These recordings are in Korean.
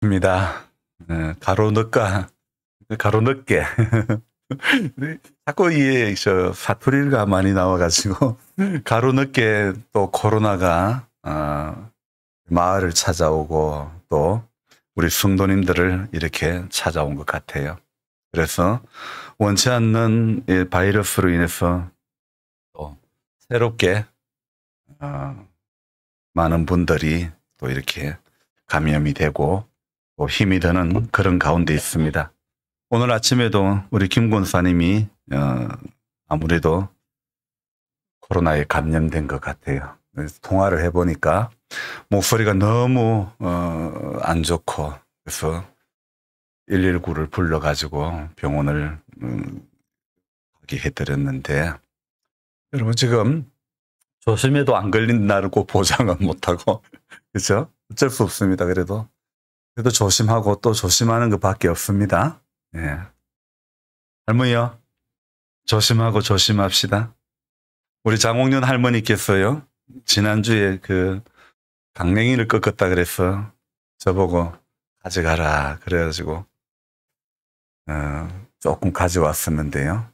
입니다. 가로 늦게. 자꾸 저 사투리가 많이 나와가지고 가로 늦게 또 코로나가 마을을 찾아오고 또 우리 성도님들을 이렇게 찾아온 것 같아요. 그래서 원치 않는 이 바이러스로 인해서 또 새롭게 많은 분들이 또 이렇게 감염이 되고 또 힘이 드는 그런 가운데 있습니다. 오늘 아침에도 우리 김 권사님이 아무래도 코로나에 감염된 것 같아요. 그래서 통화를 해보니까 목소리가 너무 안 좋고 그래서 119를 불러가지고 병원을 가게 해드렸는데 여러분 지금 조심해도 안 걸린다고 보장은 못하고 그렇죠? 어쩔 수 없습니다. 그래도 조심하고 또 조심하는 것밖에 없습니다. 예. 할머니요, 조심하고 조심합시다. 우리 장홍련 할머니께서요, 지난주에 그 강냉이를 꺾었다 그래서 저보고 가져가라 그래가지고 조금 가져왔었는데요.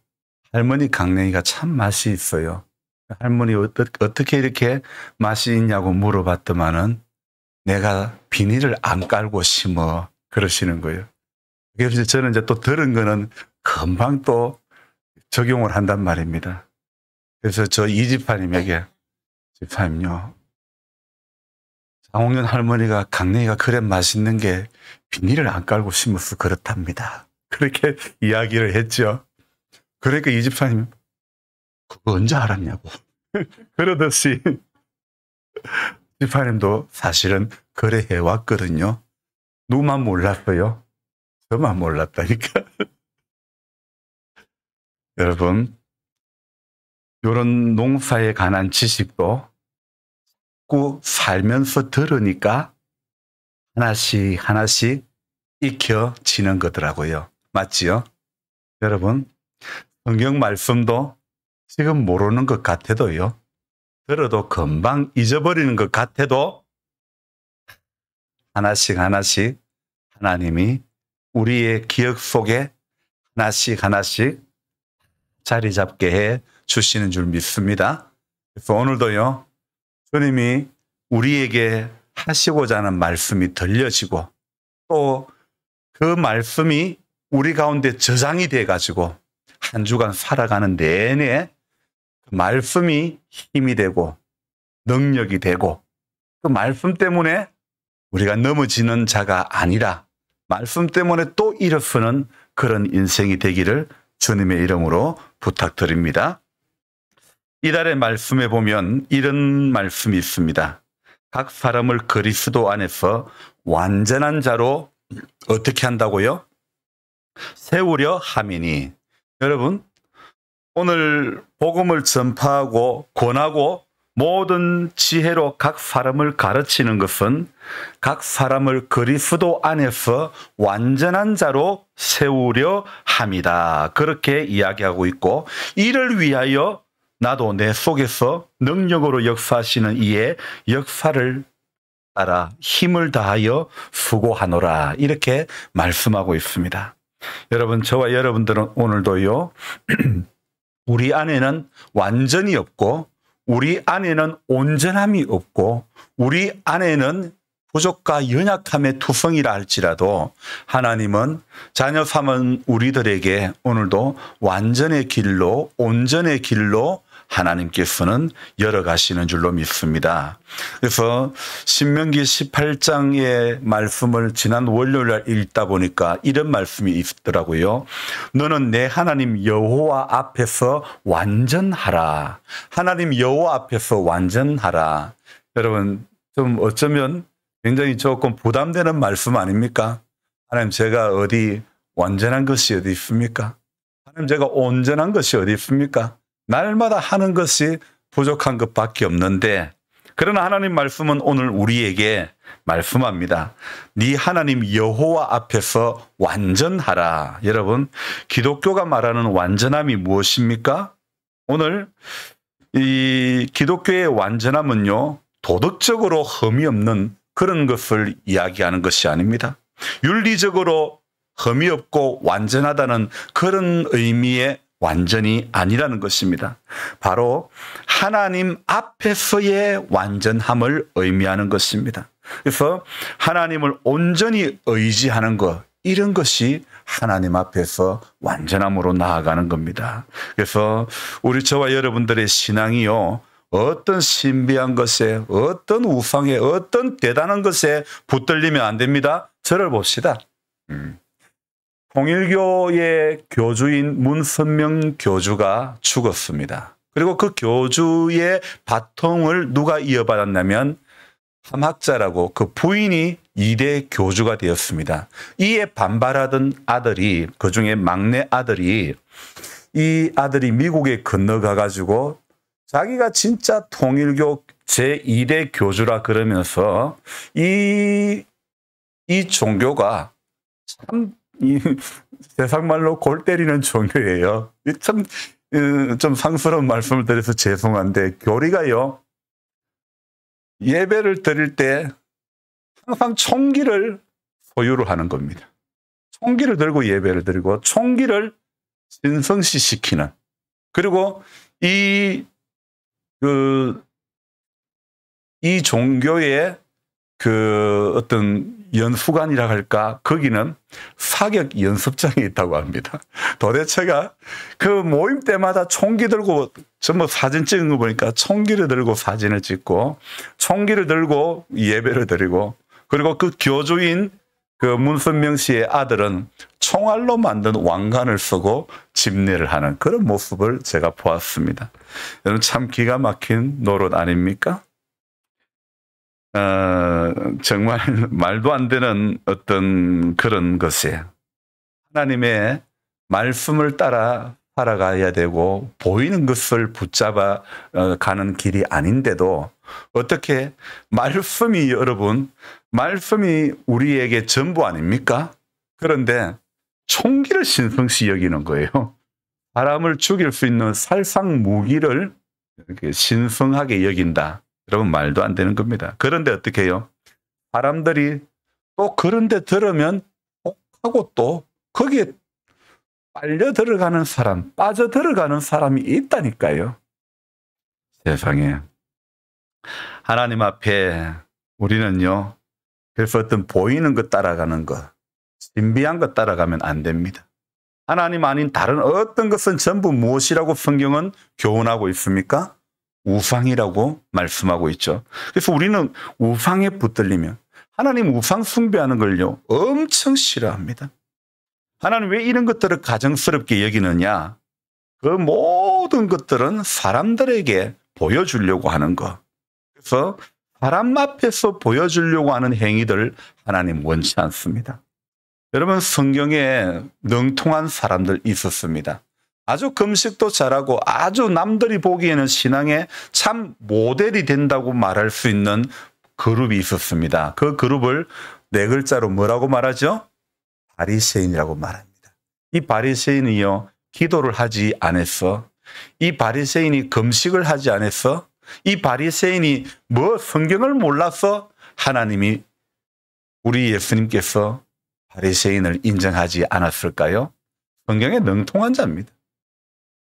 할머니 강냉이가 참 맛이 있어요. 할머니 어떻게 이렇게 맛이 있냐고 물어봤더만은 내가 비닐을 안 깔고 심어 그러시는 거예요. 그래서 저는 이제 또 들은 거는 금방 또 적용을 한단 말입니다. 그래서 저 이집사님에게 집사님요, 장홍련 할머니가 강냉이가 그래 맛있는 게 비닐을 안 깔고 심어서 그렇답니다. 그렇게 이야기를 했죠. 그러니까 이집사님 그거 언제 알았냐고 그러듯이 집사님도 사실은 그래 해왔거든요. 누구만 몰랐어요? 저만 몰랐다니까. 여러분, 이런 농사에 관한 지식도 자꾸 살면서 들으니까 하나씩 하나씩 익혀지는 거더라고요. 맞지요? 여러분, 성경 말씀도 지금 모르는 것 같아도요. 들어도 금방 잊어버리는 것 같아도 하나씩 하나씩 하나님이 우리의 기억 속에 하나씩 하나씩 자리 잡게 해 주시는 줄 믿습니다. 그래서 오늘도요, 주님이 우리에게 하시고자 하는 말씀이 들려지고 또 그 말씀이 우리 가운데 저장이 돼가지고 한 주간 살아가는 내내 그 말씀이 힘이 되고 능력이 되고 그 말씀 때문에 우리가 넘어지는 자가 아니라 말씀 때문에 또 일어서는 그런 인생이 되기를 주님의 이름으로 부탁드립니다. 이달의 말씀에 보면 이런 말씀이 있습니다. 각 사람을 그리스도 안에서 완전한 자로 어떻게 한다고요? 세우려 함이니. 여러분, 오늘 복음을 전파하고 권하고 모든 지혜로 각 사람을 가르치는 것은 각 사람을 그리스도 안에서 완전한 자로 세우려 함이다. 그렇게 이야기하고 있고, 이를 위하여 나도 내 속에서 능력으로 역사하시는 이의 역사를 따라 힘을 다하여 수고하노라. 이렇게 말씀하고 있습니다. 여러분, 저와 여러분들은 오늘도요, 우리 안에는 완전히 없고 우리 안에는 온전함이 없고 우리 안에는 부족과 연약함의 투성이라 할지라도 하나님은 자녀 삼은 우리들에게 오늘도 완전의 길로 온전의 길로 하나님께서는 열어가시는 줄로 믿습니다. 그래서 신명기 18장의 말씀을 지난 월요일 읽다 보니까 이런 말씀이 있더라고요. 너는 내 하나님 여호와 앞에서 완전하라. 하나님 여호와 앞에서 완전하라. 여러분, 좀 어쩌면 굉장히 조금 부담되는 말씀 아닙니까? 하나님, 제가 어디 완전한 것이 어디 있습니까? 하나님, 제가 온전한 것이 어디 있습니까? 날마다 하는 것이 부족한 것밖에 없는데, 그러나 하나님 말씀은 오늘 우리에게 말씀합니다. 네 하나님 여호와 앞에서 완전하라. 여러분, 기독교가 말하는 완전함이 무엇입니까? 오늘 이 기독교의 완전함은요, 도덕적으로 흠이 없는 그런 것을 이야기하는 것이 아닙니다. 윤리적으로 흠이 없고 완전하다는 그런 의미의 완전이 아니라는 것입니다. 바로 하나님 앞에서의 완전함을 의미하는 것입니다. 그래서 하나님을 온전히 의지하는 것, 이런 것이 하나님 앞에서 완전함으로 나아가는 겁니다. 그래서 저와 여러분들의 신앙이요, 어떤 신비한 것에, 어떤 우상에, 어떤 대단한 것에 붙들리면 안 됩니다. 저를 봅시다. 통일교의 교주인 문선명 교주가 죽었습니다. 그리고 그 교주의 바통을 누가 이어받았냐면 함학자라고 그 부인이 2대 교주가 되었습니다. 이에 반발하던 아들이, 그중에 막내 아들이, 이 아들이 미국에 건너가 가지고 자기가 진짜 통일교 제2대 교주라 그러면서 이 종교가 참 세상 말로 골 때리는 종교예요. 참 좀 상스러운 말씀을 드려서 죄송한데, 교리가요, 예배를 드릴 때 항상 총기를 소유를 하는 겁니다. 총기를 들고 예배를 드리고 총기를 신성시시키는, 그리고 이 종교의 어떤 연수관이라 할까, 거기는 사격 연습장이 있다고 합니다. 도대체가 그 모임 때마다 총기 들고, 전부 사진 찍은 거 보니까 총기를 들고 사진을 찍고 총기를 들고 예배를 드리고, 그리고 그 교주인 그 문선명 씨의 아들은 총알로 만든 왕관을 쓰고 집례를 하는 그런 모습을 제가 보았습니다. 여러분, 참 기가 막힌 노릇 아닙니까? 정말 말도 안 되는 어떤 그런 것에 하나님의 말씀을 따라 살아가야 되고, 보이는 것을 붙잡아 가는 길이 아닌데도 어떻게 말씀이, 여러분, 말씀이 우리에게 전부 아닙니까? 그런데 총기를 신성시 여기는 거예요. 사람을 죽일 수 있는 살상 무기를 이렇게 신성하게 여긴다. 여러분, 말도 안 되는 겁니다. 그런데 어떻게 해요? 사람들이 또 그런데 들으면 하고 또 거기에 빨려 들어가는 사람, 빠져 들어가는 사람이 있다니까요. 세상에. 하나님 앞에 우리는요, 그래서 어떤 보이는 것 따라가는 것, 신비한 것 따라가면 안 됩니다. 하나님 아닌 다른 어떤 것은 전부 무엇이라고 성경은 교훈하고 있습니까? 우상이라고 말씀하고 있죠. 그래서 우리는 우상에 붙들리면, 하나님 우상 숭배하는 걸요, 엄청 싫어합니다. 하나님 왜 이런 것들을 가정스럽게 여기느냐? 그 모든 것들은 사람들에게 보여주려고 하는 것. 그래서 사람 앞에서 보여주려고 하는 행위들 하나님 원치 않습니다. 여러분, 성경에 능통한 사람들 있었습니다. 아주 금식도 잘하고 아주 남들이 보기에는 신앙의 참 모델이 된다고 말할 수 있는 그룹이 있었습니다. 그 그룹을 4글자로 뭐라고 말하죠? 바리새인이라고 말합니다. 이 바리새인이요, 기도를 하지 않았어. 이 바리새인이 금식을 하지 않았어. 이 바리새인이 성경을 몰라서 하나님이, 우리 예수님께서 바리새인을 인정하지 않았을까요? 성경에 능통한 자입니다.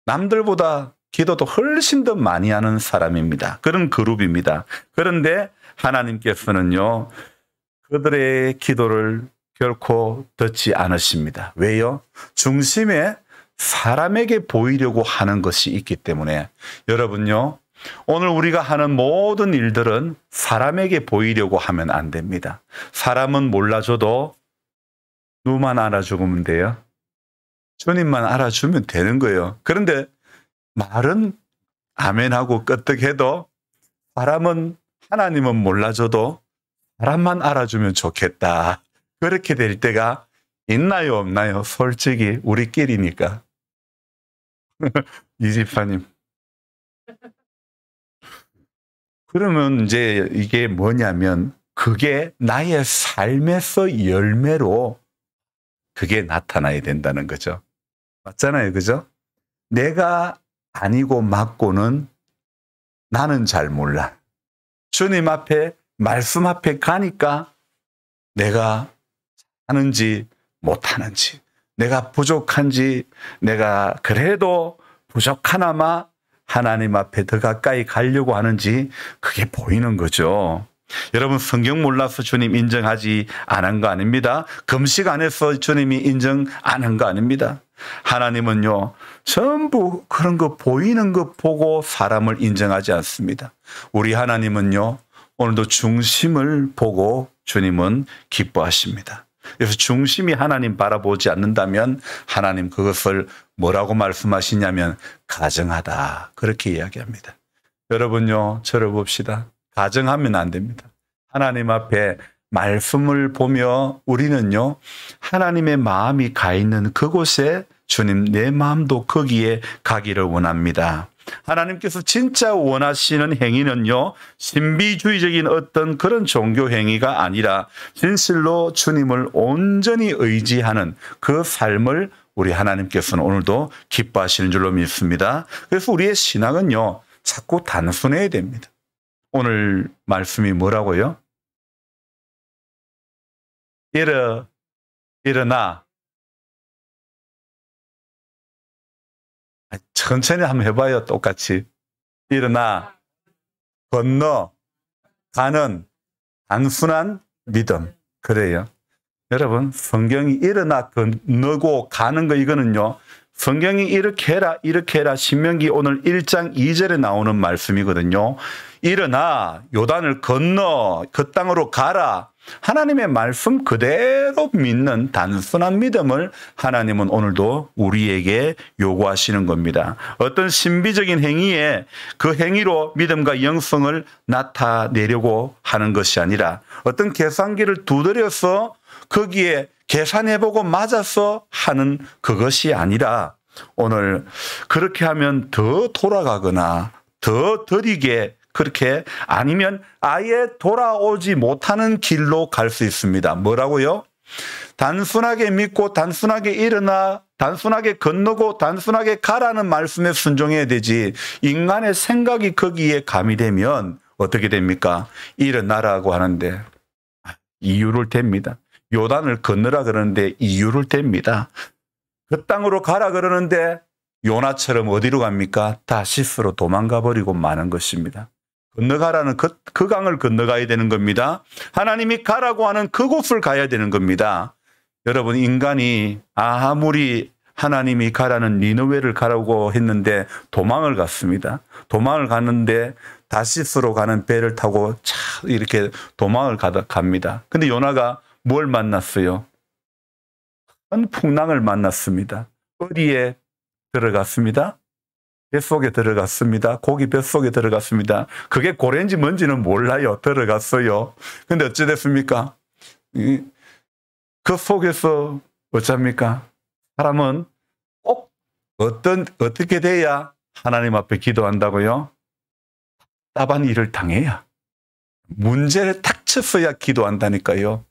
남들보다 기도도 훨씬 더 많이 하는 사람입니다. 그런 그룹입니다. 그런데 하나님께서는요, 그들의 기도를 결코 듣지 않으십니다. 왜요? 중심에 사람에게 보이려고 하는 것이 있기 때문에. 여러분요, 오늘 우리가 하는 모든 일들은 사람에게 보이려고 하면 안 됩니다. 사람은 몰라줘도 누만 알아주면 돼요. 주님만 알아주면 되는 거예요. 그런데 말은 아멘하고 끄떡해도 사람은, 하나님은 몰라줘도 사람만 알아주면 좋겠다. 그렇게 될 때가 있나요, 없나요? 솔직히 우리끼리니까. 이 집사님. 그러면 이제 이게 뭐냐면, 그게 나의 삶에서 열매로 그게 나타나야 된다는 거죠. 맞잖아요, 그죠? 내가 아니고 맞고는 나는 잘 몰라. 주님 앞에, 말씀 앞에 가니까 내가 하는지 못하는지, 내가 부족한지, 내가 그래도 부족하나마 하나님 앞에 더 가까이 가려고 하는지 그게 보이는 거죠. 여러분, 성경 몰라서 주님 인정하지 않은 거 아닙니다. 금식 안 해서 주님이 인정 안 한 거 아닙니다. 하나님은요, 전부 그런 거 보이는 것 보고 사람을 인정하지 않습니다. 우리 하나님은요, 오늘도 중심을 보고 주님은 기뻐하십니다. 그래서 중심이 하나님 바라보지 않는다면 하나님 그것을 뭐라고 말씀하시냐면 가정하다, 그렇게 이야기합니다. 여러분요, 저를 봅시다. 가정하면 안 됩니다. 하나님 앞에 말씀을 보며 우리는요, 하나님의 마음이 가 있는 그곳에 주님 내 마음도 거기에 가기를 원합니다. 하나님께서 진짜 원하시는 행위는요, 신비주의적인 어떤 그런 종교 행위가 아니라 진실로 주님을 온전히 의지하는 그 삶을 우리 하나님께서는 오늘도 기뻐하시는 줄로 믿습니다. 그래서 우리의 신앙은요, 자꾸 단순해야 됩니다. 오늘 말씀이 뭐라고요? 일어나. 천천히 한번 해봐요. 똑같이. 일어나, 건너, 가는 단순한 믿음. 그래요. 여러분, 성경이 일어나, 건너고 가는 거, 이거는요, 성경이 이렇게 해라 신명기 오늘 1장 2절에 나오는 말씀이거든요. 일어나, 요단을 건너, 그 땅으로 가라. 하나님의 말씀 그대로 믿는 단순한 믿음을 하나님은 오늘도 우리에게 요구하시는 겁니다. 어떤 신비적인 행위에 그 행위로 믿음과 영성을 나타내려고 하는 것이 아니라 어떤 계산기를 두드려서 거기에 계산해보고 맞아서 하는 그것이 아니라 오늘 그렇게 하면 더 돌아가거나 더 더디게 그렇게 아니면 아예 돌아오지 못하는 길로 갈 수 있습니다. 뭐라고요? 단순하게 믿고 단순하게 일어나 단순하게 건너고 단순하게 가라는 말씀에 순종해야 되지 인간의 생각이 거기에 가미되면 어떻게 됩니까? 일어나라고 하는데 이유를 댑니다. 요단을 건너라 그러는데 이유를 댑니다. 그 땅으로 가라 그러는데 요나처럼 어디로 갑니까? 다시스로 도망가 버리고 마는 것입니다. 건너가라는 그 강을 건너가야 되는 겁니다. 하나님이 가라고 하는 그곳을 가야 되는 겁니다. 여러분, 인간이 아무리 하나님이 가라는 니느웨를 가라고 했는데 도망을 갔습니다. 도망을 갔는데 다시스로 가는 배를 타고 이렇게 도망을 갑니다. 근데 요나가 뭘 만났어요? 큰 풍랑을 만났습니다. 어디에 들어갔습니다? 뱃속에 들어갔습니다. 고기 뱃속에 들어갔습니다. 그게 고래인지 뭔지는 몰라요. 들어갔어요. 근데 어찌 됐습니까? 그 속에서 어쩝니까? 사람은 꼭 어떻게 돼야 하나님 앞에 기도한다고요? 답답한 일을 당해야. 문제를 닥쳤어야 기도한다니까요.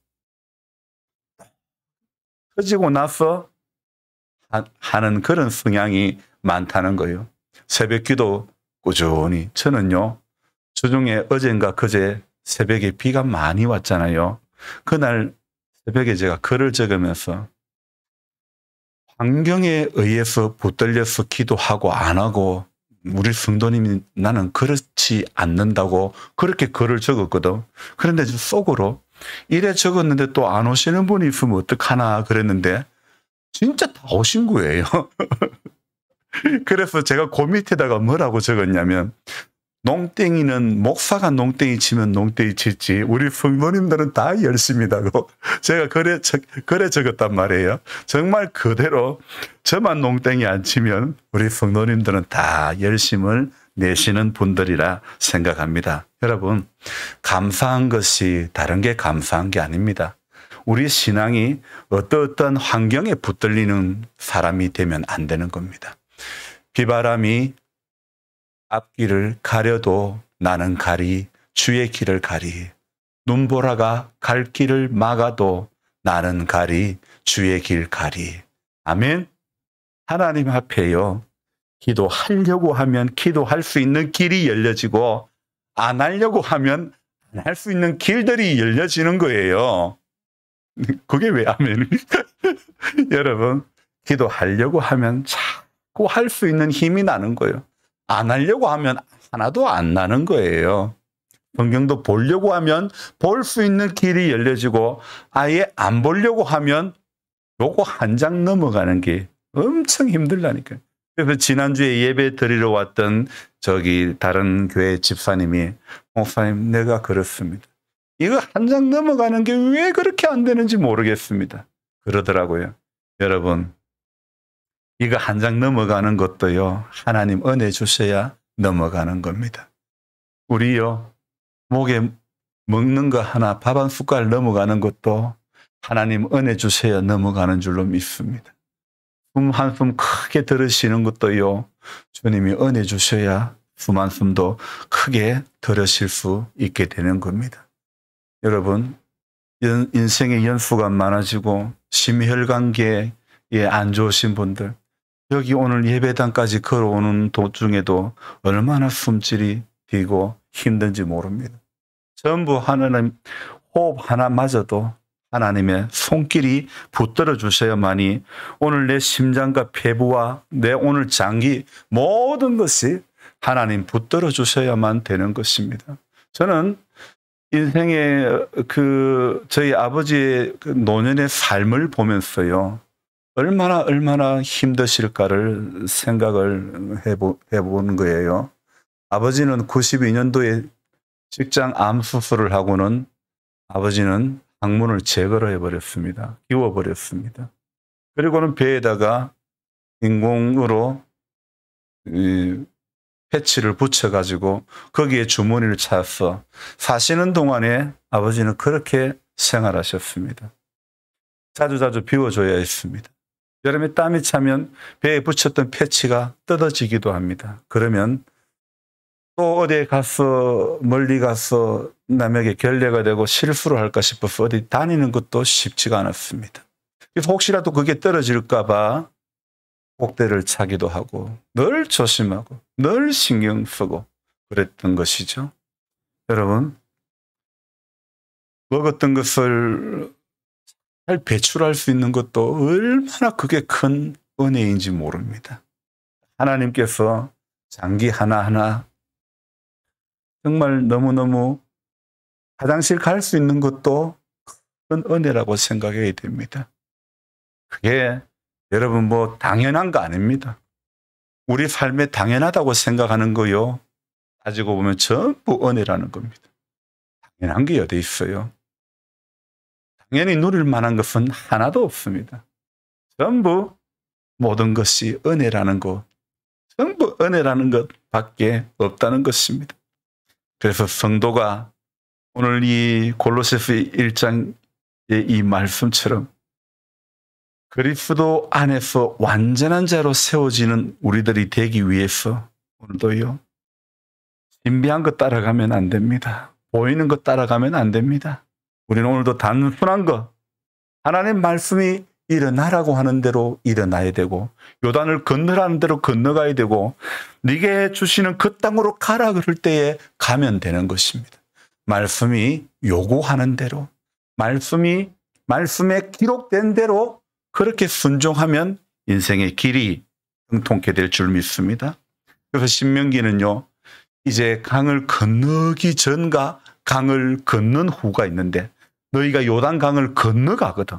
터지고 나서 하는 그런 성향이 많다는 거예요. 새벽 기도 꾸준히. 저는요, 주중에 어젠가 그제 새벽에 비가 많이 왔잖아요. 그날 새벽에 제가 글을 적으면서 환경에 의해서 붙들려서 기도하고 안 하고 우리 성도님이 나는 그렇지 않는다고 그렇게 글을 적었거든. 그런데 속으로 이래 적었는데 또 안 오시는 분이 있으면 어떡하나 그랬는데 진짜 다 오신 거예요. 그래서 제가 그 밑에다가 뭐라고 적었냐면 농땡이는 목사가 농땡이 치면 농땡이 치지 우리 성도님들은 다 열심히다고 제가 그래 적었단 말이에요. 정말 그대로 저만 농땡이 안 치면 우리 성도님들은 다 열심을 내시는 분들이라 생각합니다. 여러분, 감사한 것이 다른 게 감사한 게 아닙니다. 우리 신앙이 어떠한 환경에 붙들리는 사람이 되면 안 되는 겁니다. 비바람이 앞길을 가려도 나는 가리 주의 길을 가리 눈보라가 갈 길을 막아도 나는 가리 주의 길 가리. 아멘. 하나님 앞에요. 기도하려고 하면 기도할 수 있는 길이 열려지고 안 하려고 하면 안 할 수 있는 길들이 열려지는 거예요. 그게 왜 아멘입니까? 여러분, 기도하려고 하면 자꾸 할 수 있는 힘이 나는 거예요. 안 하려고 하면 하나도 안 나는 거예요. 성경도 보려고 하면 볼 수 있는 길이 열려지고, 아예 안 보려고 하면 요거 한 장 넘어가는 게 엄청 힘들다니까요. 그래서 지난주에 예배 드리러 왔던 다른 교회 집사님이, 목사님, 내가 그렇습니다. 이거 한 장 넘어가는 게 왜 그렇게 안 되는지 모르겠습니다. 그러더라고요. 여러분, 이거 한 장 넘어가는 것도요, 하나님 은혜 주셔야 넘어가는 겁니다. 우리요, 목에 먹는 거 하나, 밥 한 숟갈 넘어가는 것도 하나님 은혜 주셔야 넘어가는 줄로 믿습니다. 숨 한숨 크게 들으시는 것도요, 주님이 은혜 주셔야 숨 한숨도 크게 들으실 수 있게 되는 겁니다. 여러분, 인생의 연수가 많아지고 심혈관계에 안 좋으신 분들, 여기 오늘 예배당까지 걸어오는 도중에도 얼마나 숨질이 뛰고 힘든지 모릅니다. 전부 하나님 호흡 하나마저도 하나님의 손길이 붙들어 주셔야만이 오늘 내 심장과 폐부와 내 오늘 장기 모든 것이 하나님 붙들어 주셔야만 되는 것입니다. 저는 인생의 저희 아버지의 노년의 삶을 보면서요, 얼마나 힘드실까를 생각을 해보는 거예요. 아버지는 92년도에 직장 암 수술을 하고는 아버지는 항문을 제거를 해버렸습니다. 끼워버렸습니다. 그리고는 배에다가 인공으로 패치를 붙여가지고 거기에 주머니를 차서 사시는 동안에 아버지는 그렇게 생활하셨습니다. 자주자주 비워줘야 했습니다. 여름에 땀이 차면 배에 붙였던 패치가 뜯어지기도 합니다. 그러면 또 어디에 가서 멀리 가서 남에게 결례가 되고 실수를 할까 싶어서 어디 다니는 것도 쉽지가 않았습니다. 그래서 혹시라도 그게 떨어질까 봐 복대를 차기도 하고 늘 조심하고 늘 신경 쓰고 그랬던 것이죠. 여러분, 먹었던 것을 잘 배출할 수 있는 것도 얼마나 그게 큰 은혜인지 모릅니다. 하나님께서 장기 하나하나 정말 너무너무 화장실 갈 수 있는 것도 큰 은혜라고 생각해야 됩니다. 그게 여러분 뭐 당연한 거 아닙니다. 우리 삶에 당연하다고 생각하는 거요, 따지고 보면 전부 은혜라는 겁니다. 당연한 게 어디 있어요? 당연히 누릴 만한 것은 하나도 없습니다. 전부 모든 것이 은혜라는 것, 전부 은혜라는 것밖에 없다는 것입니다. 그래서 성도가 오늘 이 골로새서 1장의 이 말씀처럼 그리스도 안에서 완전한 자로 세워지는 우리들이 되기 위해서 오늘도요, 신비한 것 따라가면 안 됩니다. 보이는 것 따라가면 안 됩니다. 우리는 오늘도 단순한 것, 하나님 말씀이 일어나라고 하는 대로 일어나야 되고, 요단을 건너라는 대로 건너가야 되고, 네게 주시는 그 땅으로 가라 그럴 때에 가면 되는 것입니다. 말씀이 요구하는 대로, 말씀에 기록된 대로 그렇게 순종하면 인생의 길이 형통케 될 줄 믿습니다. 그래서 신명기는요, 이제 강을 건너기 전과 강을 건넌 후가 있는데, 너희가 요단 강을 건너가거든.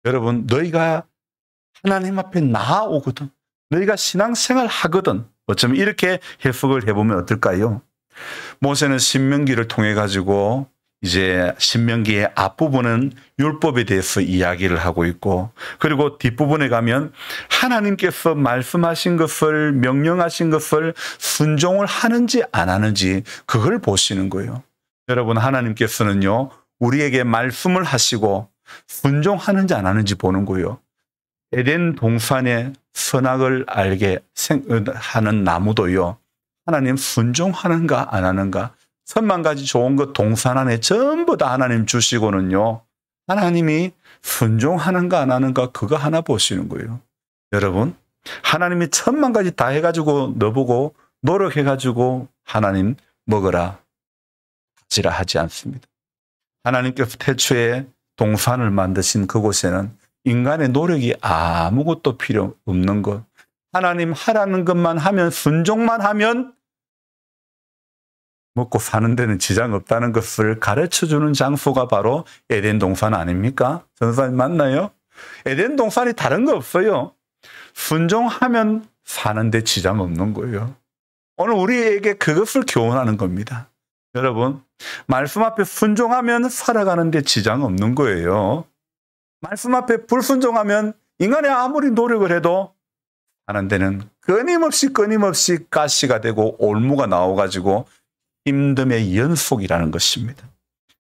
여러분, 너희가 하나님 앞에 나아오거든. 너희가 신앙생활 하거든. 어쩌면 이렇게 해석을 해보면 어떨까요? 모세는 신명기를 통해 가지고 이제 신명기의 앞부분은 율법에 대해서 이야기를 하고 있고, 그리고 뒷부분에 가면 하나님께서 말씀하신 것을, 명령하신 것을 순종을 하는지 안 하는지 그걸 보시는 거예요. 여러분, 하나님께서는요, 우리에게 말씀을 하시고 순종하는지 안 하는지 보는 거예요. 에덴 동산의 선악을 알게 하는 나무도요, 하나님 순종하는가 안 하는가, 10,000가지 좋은 것 동산 안에 전부 다 하나님 주시고는요, 하나님이 순종하는가 안 하는가 그거 하나 보시는 거예요. 여러분, 하나님이 10,000가지 다 해가지고 너보고 노력해가지고 하나님 먹어라 가지라 하지 않습니다. 하나님께서 태초에 동산을 만드신 그곳에는 인간의 노력이 아무것도 필요 없는 것. 하나님 하라는 것만 하면, 순종만 하면 먹고 사는 데는 지장 없다는 것을 가르쳐주는 장소가 바로 에덴 동산 아닙니까? 전사님 맞나요? 에덴 동산이 다른 거 없어요. 순종하면 사는데 지장 없는 거예요. 오늘 우리에게 그것을 교훈하는 겁니다. 여러분, 말씀 앞에 순종하면 살아가는데 지장 없는 거예요. 말씀 앞에 불순종하면 인간이 아무리 노력을 해도 하는 데는 끊임없이 가시가 되고 올무가 나와가지고 힘듦의 연속이라는 것입니다.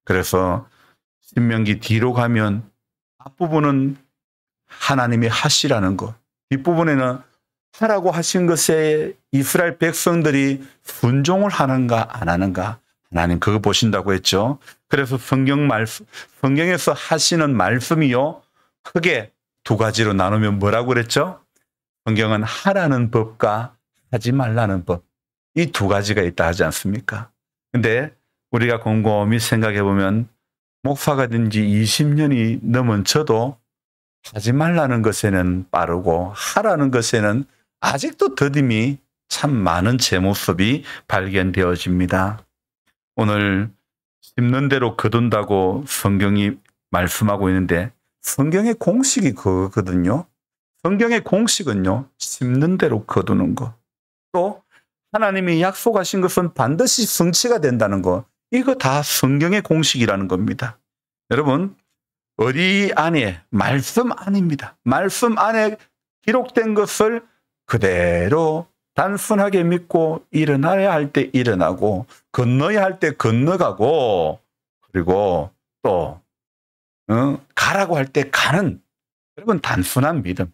그래서 신명기 뒤로 가면 앞부분은 하나님이 하시라는 것, 뒷부분에는 하라고 하신 것에 이스라엘 백성들이 순종을 하는가 안 하는가, 하나님 그거 보신다고 했죠. 그래서 성경에서 하시는 말씀이요, 크게 두 가지로 나누면 뭐라고 그랬죠? 성경은 하라는 법과 하지 말라는 법, 이 두 가지가 있다 하지 않습니까? 근데 우리가 곰곰이 생각해 보면 목사가 된 지 20년이 넘은 저도 하지 말라는 것에는 빠르고 하라는 것에는 아직도 더딤이 참 많은 제 모습이 발견되어집니다. 오늘 심는 대로 거둔다고 성경이 말씀하고 있는데 성경의 공식이 그거거든요. 성경의 공식은요, 심는 대로 거두는 것. 또 하나님이 약속하신 것은 반드시 성취가 된다는 것. 이거 다 성경의 공식이라는 겁니다. 여러분, 어디 안에, 말씀 안입니다. 말씀 안에 기록된 것을 그대로 단순하게 믿고 일어나야 할 때 일어나고 건너야 할 때 건너가고 그리고 또 가라고 할 때 가는, 여러분, 단순한 믿음.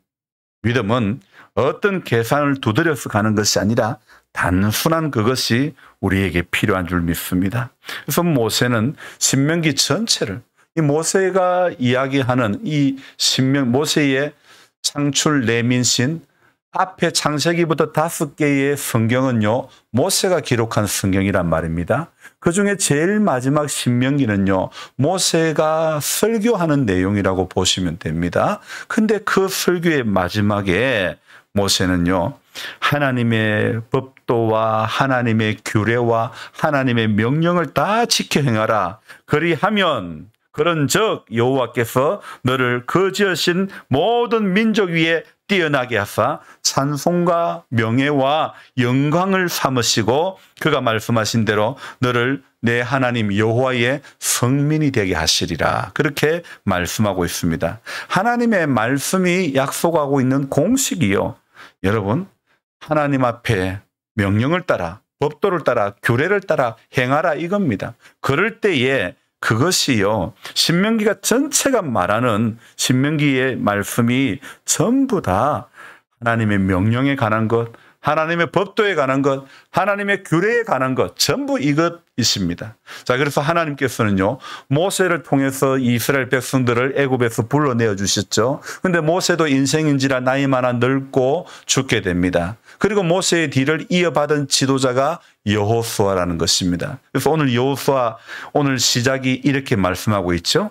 믿음은 어떤 계산을 두드려서 가는 것이 아니라 단순한 그것이 우리에게 필요한 줄 믿습니다. 그래서 모세는 신명기 전체를, 이 모세가 이야기하는 이 모세의 창출 내민신, 앞에 창세기부터 5개의 성경은요, 모세가 기록한 성경이란 말입니다. 그 중에 제일 마지막 신명기는요, 모세가 설교하는 내용이라고 보시면 됩니다. 근데 그 설교의 마지막에 모세는요, 하나님의 법도와 하나님의 규례와 하나님의 명령을 다 지켜 행하라. 그리하면 그런즉 여호와께서 너를 그 지으신 모든 민족 위에 뛰어나게 하사 찬송과 명예와 영광을 삼으시고 그가 말씀하신 대로 너를 내 하나님 여호와의 성민이 되게 하시리라. 그렇게 말씀하고 있습니다. 하나님의 말씀이 약속하고 있는 공식이요, 여러분, 하나님 앞에 명령을 따라, 법도를 따라, 규례를 따라 행하라 이겁니다. 그럴 때에 그것이요, 신명기가 전체가 말하는 신명기의 말씀이 전부 다 하나님의 명령에 관한 것, 하나님의 법도에 관한 것, 하나님의 규례에 관한 것, 전부 이것이십니다. 자, 그래서 하나님께서는요, 모세를 통해서 이스라엘 백성들을 애굽에서 불러내어 주셨죠. 근데 모세도 인생인지라 나이 많아 늙고 죽게 됩니다. 그리고 모세의 뒤를 이어받은 지도자가 여호수아라는 것입니다. 그래서 오늘 여호수아, 오늘 시작이 이렇게 말씀하고 있죠.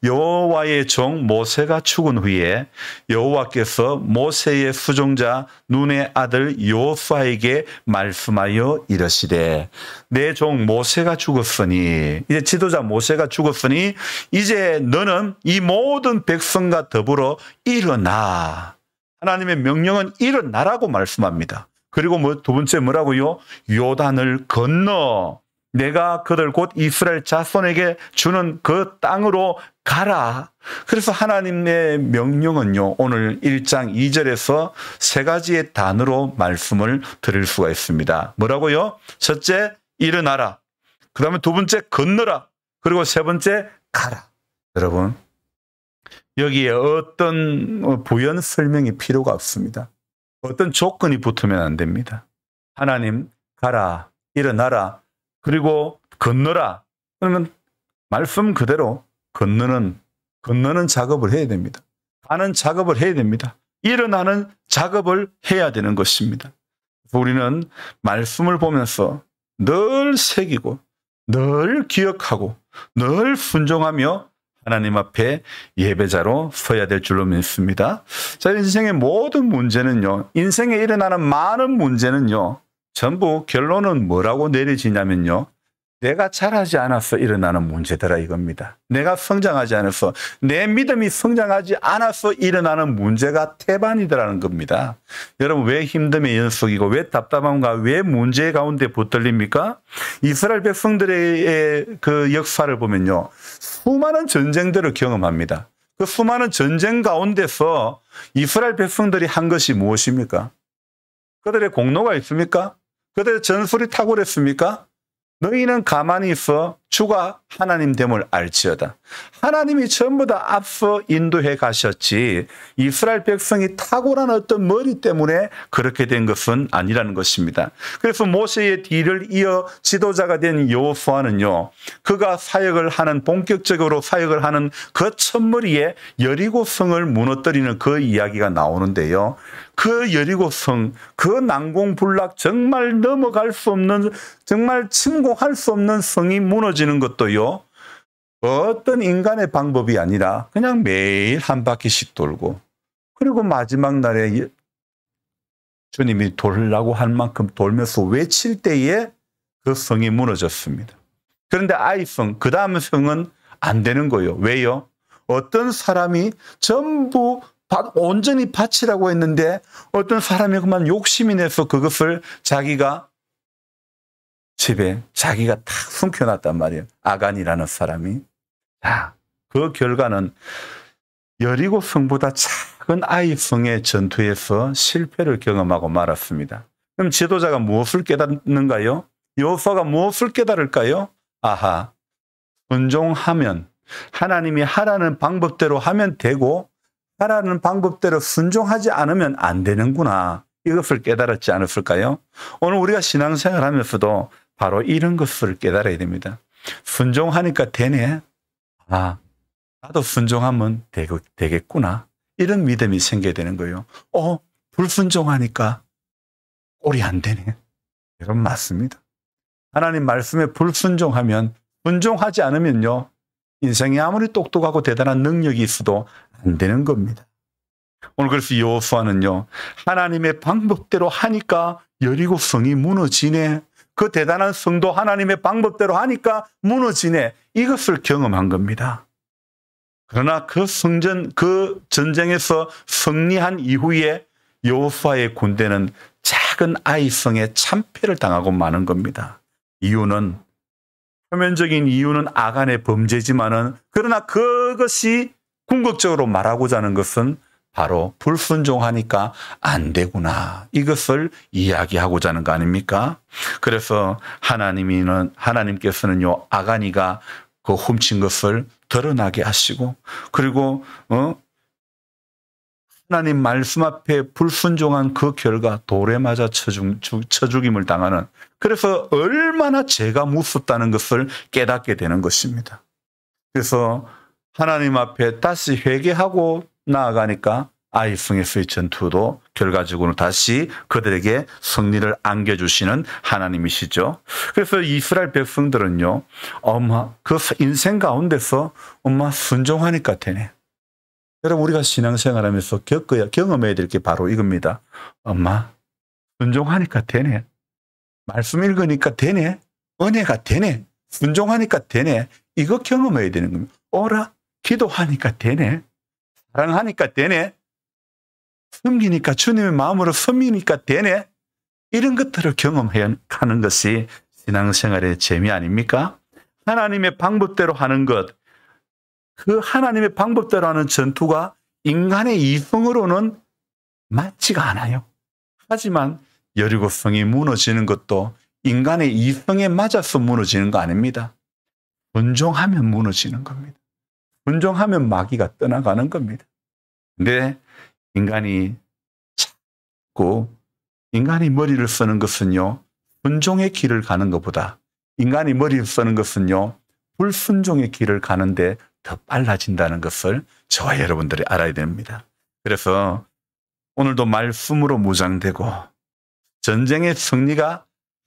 여호와의 종 모세가 죽은 후에 여호와께서 모세의 수종자 눈의 아들 여호수아에게 말씀하여 이르시되 내 종 모세가 죽었으니, 이제 지도자 모세가 죽었으니 이제 너는 이 모든 백성과 더불어 일어나. 하나님의 명령은 일어나라고 말씀합니다. 그리고 두 번째 뭐라고요? 요단을 건너 내가 그들 곧 이스라엘 자손에게 주는 그 땅으로 가라. 그래서 하나님의 명령은요, 오늘 1장 2절에서 세 가지의 단어로 말씀을 드릴 수가 있습니다. 뭐라고요? 첫째, 일어나라. 그 다음에 두 번째, 건너라. 그리고 세 번째, 가라. 여러분, 여기에 어떤 부연 설명이 필요가 없습니다. 어떤 조건이 붙으면 안 됩니다. 하나님, 가라, 일어나라, 그리고 건너라. 그러면 말씀 그대로 건너는 작업을 해야 됩니다. 가는 작업을 해야 됩니다. 일어나는 작업을 해야 되는 것입니다. 우리는 말씀을 보면서 늘 새기고 늘 기억하고 늘 순종하며 하나님 앞에 예배자로 서야 될 줄로 믿습니다. 자, 인생의 모든 문제는요, 인생에 일어나는 많은 문제는요, 전부 결론은 뭐라고 내려지냐면요, 내가 잘하지 않아서 일어나는 문제더라 이겁니다. 내가 성장하지 않아서, 내 믿음이 성장하지 않아서 일어나는 문제가 태반이더라는 겁니다. 여러분, 왜 힘듦의 연속이고 왜 답답함과 왜 문제 가운데 붙들립니까? 이스라엘 백성들의 그 역사를 보면요, 수많은 전쟁들을 경험합니다. 그 수많은 전쟁 가운데서 이스라엘 백성들이 한 것이 무엇입니까? 그들의 공로가 있습니까? 그들의 전술이 탁월했습니까? 너희는 가만히 있어 주가 하나님 됨을 알지어다. 하나님이 전부 다 앞서 인도해 가셨지 이스라엘 백성이 탁월한 어떤 머리 때문에 그렇게 된 것은 아니라는 것입니다. 그래서 모세의 뒤를 이어 지도자가 된 여호수아는요, 그가 본격적으로 사역을 하는 그 첫머리에 여리고성을 무너뜨리는 그 이야기가 나오는데요. 그 여리고성, 그 난공불락, 정말 넘어갈 수 없는, 정말 침공할 수 없는 성이 무너지는 것도요, 어떤 인간의 방법이 아니라 그냥 매일 한 바퀴씩 돌고, 그리고 마지막 날에 주님이 돌라고 할 만큼 돌면서 외칠 때에 그 성이 무너졌습니다. 그런데 아이성, 그 다음 성은 안 되는 거예요. 왜요? 어떤 사람이 전부 온전히 바치라고 했는데 어떤 사람이 그만 욕심이 내서 그것을 자기가 집에 자기가 탁 숨겨놨단 말이에요. 아간이라는 사람이. 자, 그 결과는 여리고 성보다 작은 아이 성의 전투에서 실패를 경험하고 말았습니다. 그럼 지도자가 무엇을 깨닫는가요? 여호수아가 무엇을 깨달을까요? 아하, 순종하면, 하나님이 하라는 방법대로 하면 되고 하라는 방법대로 순종하지 않으면 안 되는구나. 이것을 깨달았지 않았을까요? 오늘 우리가 신앙생활 하면서도 바로 이런 것을 깨달아야 됩니다. 순종하니까 되네. 아, 나도 순종하면 되겠구나. 이런 믿음이 생겨야 되는 거예요. 불순종하니까 꼴이 안 되네. 이건 맞습니다. 하나님 말씀에 불순종하면, 순종하지 않으면요, 인생이 아무리 똑똑하고 대단한 능력이 있어도 안 되는 겁니다. 오늘 그래서 여호수아는요, 하나님의 방법대로 하니까 여리고성이 무너지네. 그 대단한 성도 하나님의 방법대로 하니까 무너지네. 이것을 경험한 겁니다. 그러나 그 전쟁에서 승리한 이후에 여호수아의 군대는 작은 아이성에 참패를 당하고 마는 겁니다. 이유는, 표면적인 이유는 아간의 범죄지만은, 그러나 그것이 궁극적으로 말하고자 하는 것은 바로 불순종하니까 안 되구나. 이것을 이야기하고자 하는 거 아닙니까? 그래서 하나님께서는요, 아간이가 그 훔친 것을 드러나게 하시고, 그리고 하나님 말씀 앞에 불순종한 그 결과 돌에 맞아 쳐죽임을 당하는, 그래서 얼마나 죄가 무섭다는 것을 깨닫게 되는 것입니다. 그래서 하나님 앞에 다시 회개하고 나아가니까 아이성에서의 전투도 결과적으로 다시 그들에게 승리를 안겨주시는 하나님이시죠. 그래서 이스라엘 백성들은요, 그 인생 가운데서 순종하니까 되네. 여러분, 우리가 신앙생활하면서 경험해야 될 게 바로 이겁니다. 순종하니까 되네. 말씀 읽으니까 되네. 은혜가 되네. 순종하니까 되네. 이거 경험해야 되는 겁니다. 기도하니까 되네. 사랑하니까 되네. 섬기니까, 주님의 마음으로 섬기니까 되네. 이런 것들을 경험해야 하는 것이 신앙생활의 재미 아닙니까? 하나님의 방법대로 하는 것, 그 하나님의 방법대로 하는 전투가 인간의 이성으로는 맞지가 않아요. 하지만 여리고성이 무너지는 것도 인간의 이성에 맞아서 무너지는 거 아닙니다. 순종하면 무너지는 겁니다. 순종하면 마귀가 떠나가는 겁니다. 근데 인간이 머리를 쓰는 것은요, 순종의 길을 가는 것보다, 인간이 머리를 쓰는 것은요, 불순종의 길을 가는데 더 빨라진다는 것을 저와 여러분들이 알아야 됩니다. 그래서 오늘도 말씀으로 무장되고 전쟁의 승리가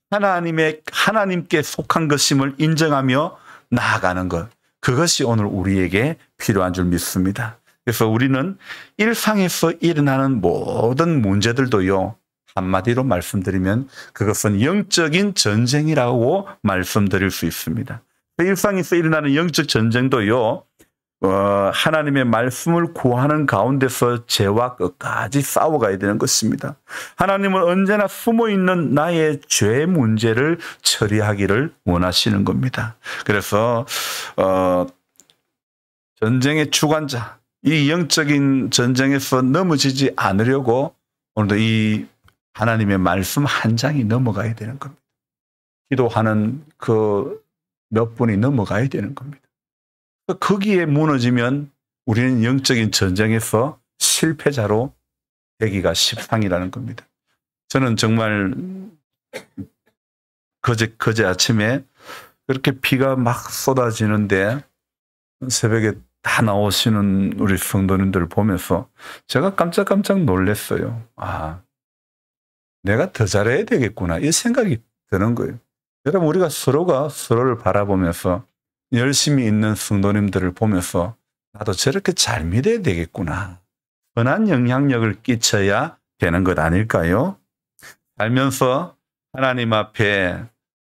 하나님께 속한 것임을 인정하며 나아가는 것, 그것이 오늘 우리에게 필요한 줄 믿습니다. 그래서 우리는 일상에서 일어나는 모든 문제들도요, 한마디로 말씀드리면 그것은 영적인 전쟁이라고 말씀드릴 수 있습니다. 일상에서 일어나는 영적 전쟁도요, 하나님의 말씀을 구하는 가운데서 죄와 끝까지 싸워가야 되는 것입니다. 하나님은 언제나 숨어있는 나의 죄 문제를 처리하기를 원하시는 겁니다. 그래서 전쟁의 주관자, 이 영적인 전쟁에서 넘어지지 않으려고 오늘도 이 하나님의 말씀 한 장이 넘어가야 되는 겁니다. 기도하는 그 몇 분이 넘어가야 되는 겁니다. 거기에 무너지면 우리는 영적인 전쟁에서 실패자로 되기가 십상이라는 겁니다. 저는 정말 그제 아침에 그렇게 비가 막 쏟아지는데 새벽에 다 나오시는 우리 성도님들 보면서 제가 깜짝깜짝 놀랐어요. 아, 내가 더 잘해야 되겠구나, 이 생각이 드는 거예요. 여러분, 우리가 서로가 서로를 바라보면서 열심히 있는 성도님들을 보면서 나도 저렇게 잘 믿어야 되겠구나, 선한 영향력을 끼쳐야 되는 것 아닐까요? 살면서 하나님 앞에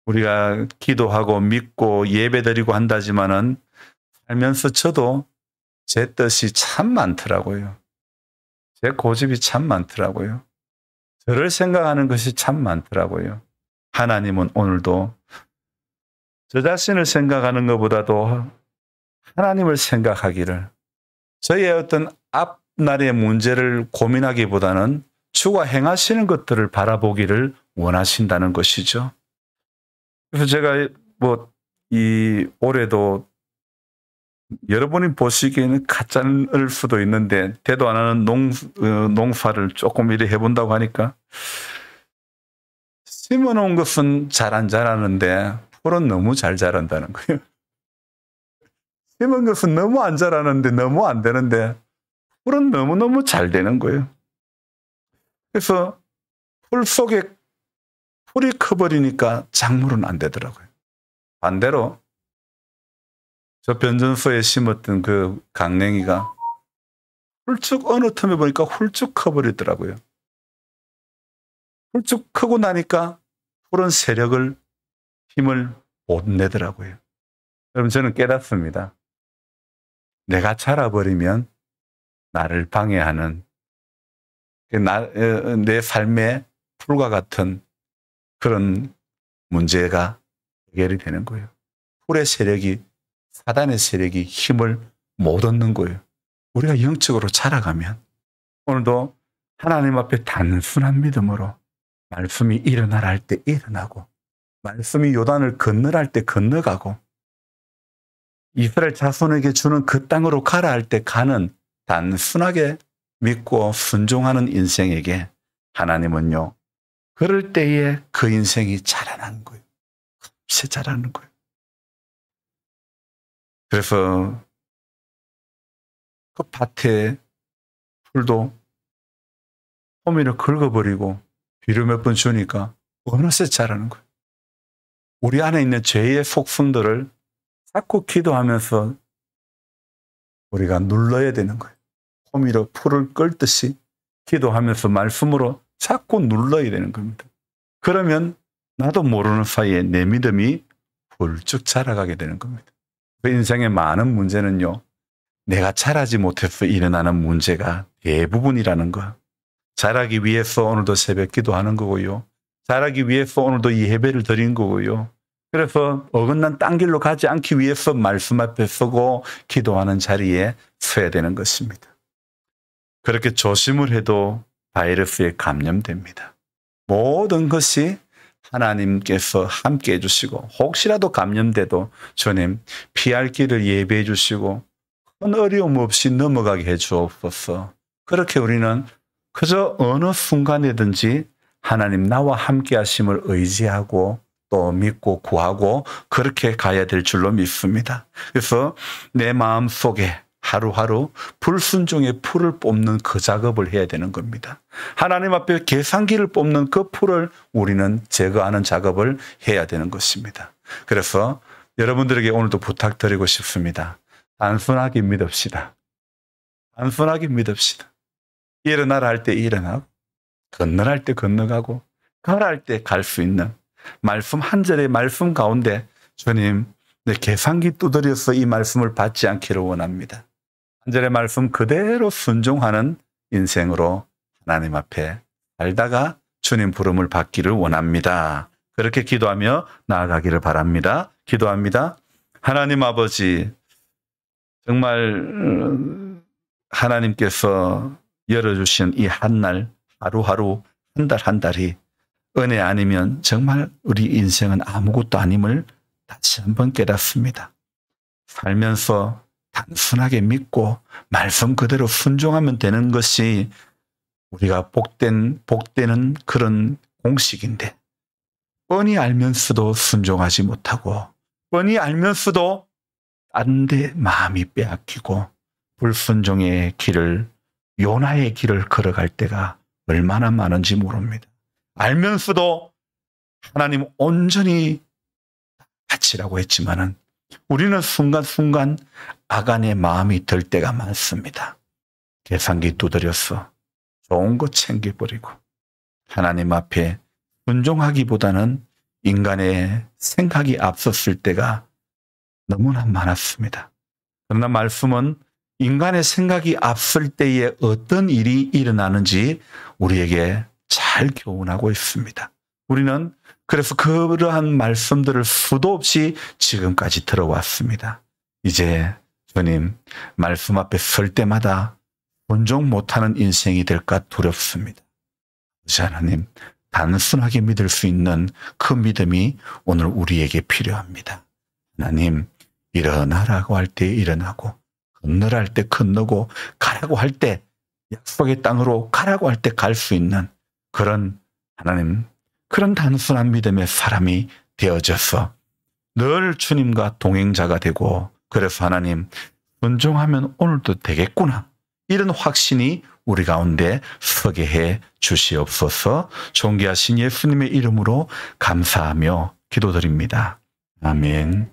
우리가 기도하고 믿고 예배드리고 한다지만은 살면서 저도 제 뜻이 참 많더라고요. 제 고집이 참 많더라고요. 저를 생각하는 것이 참 많더라고요. 하나님은 오늘도 저 자신을 생각하는 것보다도 하나님을 생각하기를, 저희의 어떤 앞날의 문제를 고민하기보다는 주가 행하시는 것들을 바라보기를 원하신다는 것이죠. 그래서 제가 이 올해도 여러분이 보시기에는 가짜일 수도 있는데 대도 안 하는 농사를 조금 이래 해본다고 하니까 심어놓은 것은 잘 안 자라는데 풀은 너무 잘 자란다는 거예요. 심은 것은 너무 안 자라는데, 너무 안 되는데 풀은 너무너무 잘 되는 거예요. 그래서 풀 속에 풀이 커버리니까 작물은 안 되더라고요. 반대로 저 변전소에 심었던 그 강냉이가 훌쩍 어느 틈에 보니까 훌쩍 커버리더라고요. 훌쩍 크고 나니까 풀은 세력을, 힘을 못 내더라고요. 여러분, 저는 깨닫습니다. 내가 자라버리면 나를 방해하는 내 삶의 풀과 같은 그런 문제가 해결이 되는 거예요. 풀의 세력이, 사단의 세력이 힘을 못 얻는 거예요. 우리가 영적으로 자라가면 오늘도 하나님 앞에 단순한 믿음으로 말씀이 일어나라 할 때 일어나고, 말씀이 요단을 건너라 할 때 건너가고, 이스라엘 자손에게 주는 그 땅으로 가라 할 때 가는 단순하게 믿고 순종하는 인생에게 하나님은요, 그럴 때에 그 인생이 자라나는 거예요. 새 자라는 거예요. 그래서 그 밭에 풀도 호미를 긁어버리고 비료 몇 번 주니까 어느새 자라는 거예요. 우리 안에 있는 죄의 속성들을 자꾸 기도하면서 우리가 눌러야 되는 거예요. 호미로 풀을 끌듯이 기도하면서 말씀으로 자꾸 눌러야 되는 겁니다. 그러면 나도 모르는 사이에 내 믿음이 훌쩍 자라가게 되는 겁니다. 그 인생의 많은 문제는요, 내가 자라지 못해서 일어나는 문제가 대부분이라는 거. 자라기 위해서 오늘도 새벽 기도하는 거고요. 자라기 위해서 오늘도 이 예배를 드린 거고요. 그래서 어긋난 딴 길로 가지 않기 위해서 말씀 앞에 서고 기도하는 자리에 서야 되는 것입니다. 그렇게 조심을 해도 바이러스에 감염됩니다. 모든 것이 하나님께서 함께 해주시고, 혹시라도 감염돼도 주님 피할 길을 예배해 주시고 큰 어려움 없이 넘어가게 해 주옵소서. 그렇게 우리는 그저 어느 순간이든지 하나님 나와 함께 하심을 의지하고 또 믿고 구하고 그렇게 가야 될 줄로 믿습니다. 그래서 내 마음속에 하루하루 불순종의 풀을 뽑는 그 작업을 해야 되는 겁니다. 하나님 앞에 계산기를 뽑는 그 풀을 우리는 제거하는 작업을 해야 되는 것입니다. 그래서 여러분들에게 오늘도 부탁드리고 싶습니다. 단순하게 믿읍시다. 단순하게 믿읍시다. 일어나라 할 때 일어나고, 건너라 할 때 건너가고, 가라 할 때 갈 수 있는 말씀 한 절의 말씀 가운데 주님, 내 계산기 두드려서 이 말씀을 받지 않기를 원합니다. 한 절의 말씀 그대로 순종하는 인생으로 하나님 앞에 살다가 주님 부름을 받기를 원합니다. 그렇게 기도하며 나아가기를 바랍니다. 기도합니다. 하나님 아버지, 정말 하나님께서 열어주신 이 한날, 하루하루, 한 달 한 달이 은혜 아니면 정말 우리 인생은 아무것도 아님을 다시 한번 깨닫습니다. 살면서 단순하게 믿고 말씀 그대로 순종하면 되는 것이 우리가 복되는 그런 공식인데, 뻔히 알면서도 순종하지 못하고, 뻔히 알면서도 다른 데 마음이 빼앗기고 불순종의 길을, 요나의 길을 걸어갈 때가 얼마나 많은지 모릅니다. 알면서도 하나님 온전히 바치라고 했지만은 우리는 순간순간 아간의 마음이 들 때가 많습니다. 계산기 두드려서 좋은 거 챙겨버리고 하나님 앞에 순종하기보다는 인간의 생각이 앞섰을 때가 너무나 많았습니다. 그러나 말씀은 인간의 생각이 앞설 때에 어떤 일이 일어나는지 우리에게 잘 교훈하고 있습니다. 우리는 그래서 그러한 말씀들을 수도 없이 지금까지 들어왔습니다. 이제 주님 말씀 앞에 설 때마다 순종 못하는 인생이 될까 두렵습니다. 하나님, 단순하게 믿을 수 있는 그 믿음이 오늘 우리에게 필요합니다. 하나님, 일어나라고 할 때 일어나고, 건너라 할 때 건너고, 가라고 할 때, 약속의 땅으로 가라고 할 때 갈 수 있는 그런 하나님, 그런 단순한 믿음의 사람이 되어져서 늘 주님과 동행자가 되고, 그래서 하나님, 순종하면 오늘도 되겠구나, 이런 확신이 우리 가운데 서게 해 주시옵소서. 존귀하신 예수님의 이름으로 감사하며 기도드립니다. 아멘.